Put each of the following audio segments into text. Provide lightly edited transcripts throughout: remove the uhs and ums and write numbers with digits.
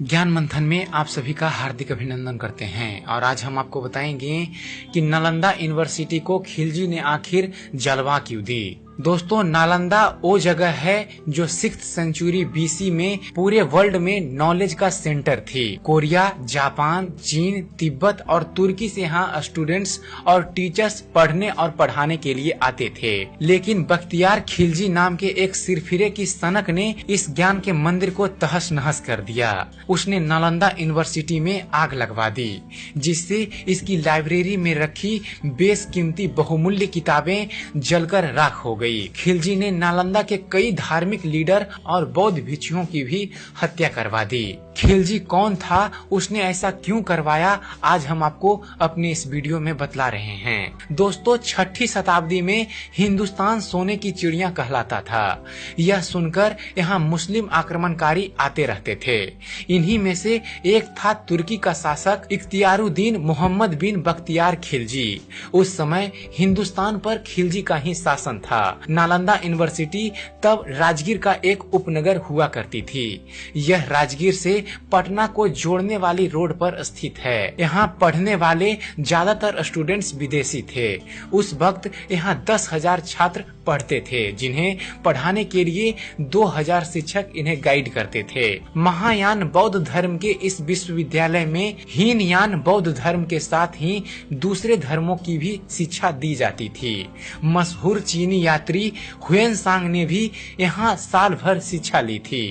ज्ञान मंथन में आप सभी का हार्दिक अभिनंदन करते हैं और आज हम आपको बताएंगे कि नालंदा यूनिवर्सिटी को खिलजी ने आखिर जलवा क्यों दी। दोस्तों, नालंदा वो जगह है जो 6th सेंचुरी बीसी में पूरे वर्ल्ड में नॉलेज का सेंटर थी। कोरिया, जापान, चीन, तिब्बत और तुर्की से यहाँ स्टूडेंट्स और टीचर्स पढ़ने और पढ़ाने के लिए आते थे। लेकिन बख्तियार खिलजी नाम के एक सिरफिरे की सनक ने इस ज्ञान के मंदिर को तहस नहस कर दिया। उसने नालंदा यूनिवर्सिटी में आग लगवा दी, जिससे इसकी लाइब्रेरी में रखी बेशकीमती बहुमूल्य किताबें जलकर राख हो गई। खिलजी ने नालंदा के कई धार्मिक लीडर और बौद्ध भिक्षुओं की भी हत्या करवा दी। खिलजी कौन था, उसने ऐसा क्यों करवाया, आज हम आपको अपने इस वीडियो में बतला रहे हैं। दोस्तों, 6ठी शताब्दी में हिंदुस्तान सोने की चिड़िया कहलाता था। यह सुनकर यहाँ मुस्लिम आक्रमणकारी आते रहते थे। इन्हीं में से एक था तुर्की का शासक इख्तियारुद्दीन मोहम्मद बिन बख्तियार खिलजी। उस समय हिंदुस्तान पर खिलजी का ही शासन था। नालंदा यूनिवर्सिटी तब राजगीर का एक उपनगर हुआ करती थी। यह राजगीर से पटना को जोड़ने वाली रोड पर स्थित है। यहाँ पढ़ने वाले ज्यादातर स्टूडेंट्स विदेशी थे। उस वक्त यहाँ 10,000 छात्र पढ़ते थे, जिन्हें पढ़ाने के लिए 2,000 शिक्षक इन्हें गाइड करते थे। महायान बौद्ध धर्म के इस विश्वविद्यालय में हीनयान बौद्ध धर्म के साथ ही दूसरे धर्मों की भी शिक्षा दी जाती थी। मशहूर चीनी यात्री हुएनसांग ने भी यहाँ साल भर शिक्षा ली थी।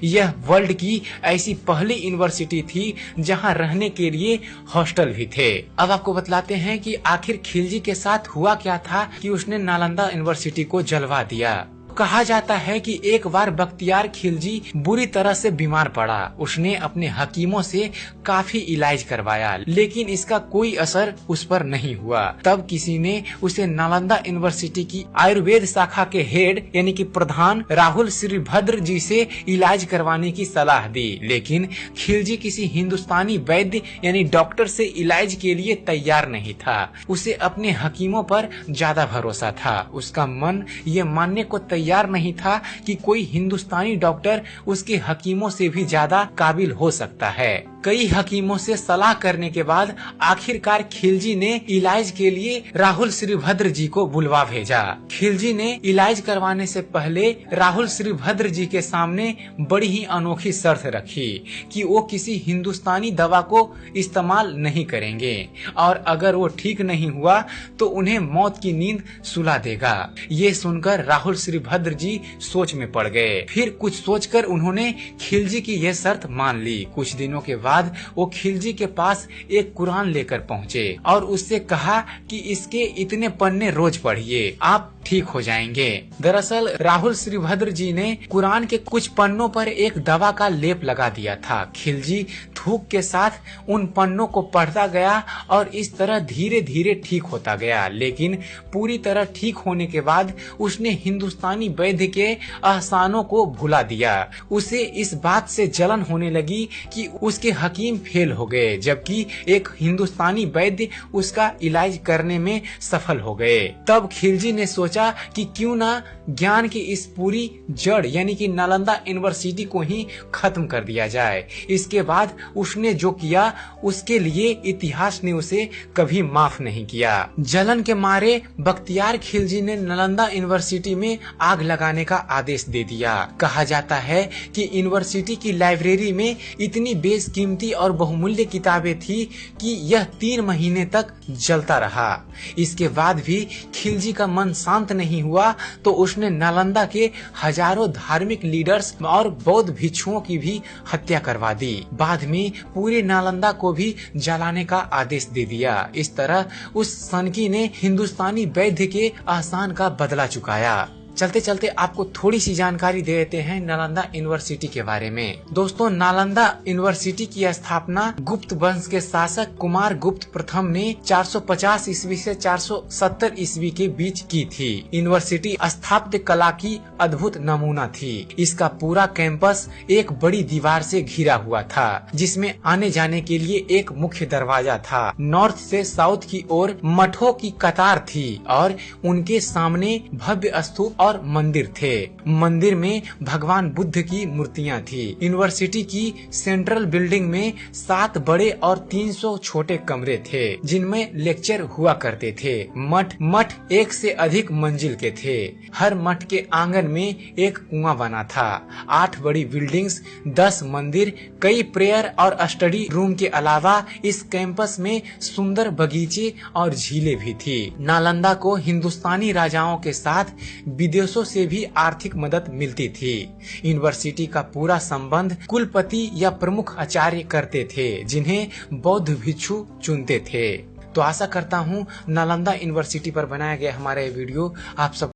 यह वर्ल्ड की ऐसी पहली यूनिवर्सिटी थी जहाँ रहने के लिए हॉस्टल भी थे। अब आपको बतलाते हैं कि आखिर खिलजी के साथ हुआ क्या था कि उसने नालंदा यूनिवर्सिटी को जलवा दिया। कहा जाता है कि एक बार बख्तियार खिलजी बुरी तरह से बीमार पड़ा। उसने अपने हकीमों से काफी इलाज करवाया, लेकिन इसका कोई असर उस पर नहीं हुआ। तब किसी ने उसे नालंदा यूनिवर्सिटी की आयुर्वेद शाखा के हेड यानी कि प्रधान राहुल श्रीभद्र जी से इलाज करवाने की सलाह दी। लेकिन खिलजी किसी हिंदुस्तानी वैद्य यानी डॉक्टर से इलाज के लिए तैयार नहीं था। उसे अपने हकीमों पर ज्यादा भरोसा था। उसका मन ये मानने को तैयार नहीं था कि कोई हिंदुस्तानी डॉक्टर उसके हकीमों से भी ज्यादा काबिल हो सकता है। कई हकीमों से सलाह करने के बाद आखिरकार खिलजी ने इलाज के लिए राहुल श्रीभद्र जी को बुलवा भेजा। खिलजी ने इलाज करवाने से पहले राहुल श्रीभद्र जी के सामने बड़ी ही अनोखी शर्त रखी कि वो किसी हिंदुस्तानी दवा को इस्तेमाल नहीं करेंगे और अगर वो ठीक नहीं हुआ तो उन्हें मौत की नींद सुला देगा। ये सुनकर राहुल श्रीभद्र जी सोच में पड़ गए। फिर कुछ सोचकर उन्होंने खिलजी की यह शर्त मान ली। कुछ दिनों के बाद वो खिलजी के पास एक कुरान लेकर पहुँचे और उससे कहा कि इसके इतने पन्ने रोज पढ़िए, आप ठीक हो जाएंगे। दरअसल राहुल श्रीभद्र जी ने कुरान के कुछ पन्नों पर एक दवा का लेप लगा दिया था। खिलजी थूक के साथ उन पन्नों को पढ़ता गया और इस तरह धीरे धीरे ठीक होता गया। लेकिन पूरी तरह ठीक होने के बाद उसने हिंदुस्तानी वैद्य के एहसानों को भुला दिया। उसे इस बात से जलन होने लगी कि उसके हकीम फेल हो गए, जबकि एक हिंदुस्तानी वैद्य उसका इलाज करने में सफल हो गए। तब खिलजी ने सोचा कि क्यों ना ज्ञान की इस पूरी जड़ यानी कि नालंदा यूनिवर्सिटी को ही खत्म कर दिया जाए। इसके बाद उसने जो किया उसके लिए इतिहास ने उसे कभी माफ नहीं किया। जलन के मारे बख्तियार खिलजी ने नालंदा यूनिवर्सिटी में आग लगाने का आदेश दे दिया। कहा जाता है कि यूनिवर्सिटी की लाइब्रेरी में इतनी बेशकीमती और बहुमूल्य किताबें थी कि यह 3 महीने तक जलता रहा। इसके बाद भी खिलजी का मन शांत नहीं हुआ तो उसने नालंदा के हजारों धार्मिक लीडर्स और बौद्ध भिक्षुओं की भी हत्या करवा दी। बाद में पूरे नालंदा को भी जलाने का आदेश दे दिया। इस तरह उस सनकी ने हिंदुस्तानी वैद्य के एहसान का बदला चुकाया। चलते चलते आपको थोड़ी सी जानकारी दे देते हैं नालंदा यूनिवर्सिटी के बारे में। दोस्तों, नालंदा यूनिवर्सिटी की स्थापना गुप्त वंश के शासक कुमार गुप्त प्रथम ने 450 ईस्वी से 470 ईस्वी के बीच की थी। यूनिवर्सिटी स्थापत्य कला की अद्भुत नमूना थी। इसका पूरा कैंपस एक बड़ी दीवार से घिरा हुआ था, जिसमें आने जाने के लिए एक मुख्य दरवाजा था। नॉर्थ से साउथ की ओर मठों की कतार थी और उनके सामने भव्य स्तूप और मंदिर थे। मंदिर में भगवान बुद्ध की मूर्तियां थी। यूनिवर्सिटी की सेंट्रल बिल्डिंग में 7 बड़े और 300 छोटे कमरे थे जिनमें लेक्चर हुआ करते थे। मठ 1 से अधिक मंजिल के थे। हर मठ के आंगन में एक कुआं बना था। 8 बड़ी बिल्डिंग्स, 10 मंदिर, कई प्रेयर और स्टडी रूम के अलावा इस कैंपस में सुंदर बगीचे और झीलें भी थी। नालंदा को हिंदुस्तानी राजाओं के साथ विदेशों से भी आर्थिक मदद मिलती थी। यूनिवर्सिटी का पूरा संबंध कुलपति या प्रमुख आचार्य करते थे जिन्हें बौद्ध भिक्षु चुनते थे। तो आशा करता हूँ नालंदा यूनिवर्सिटी पर बनाया गया हमारा ये वीडियो आप सब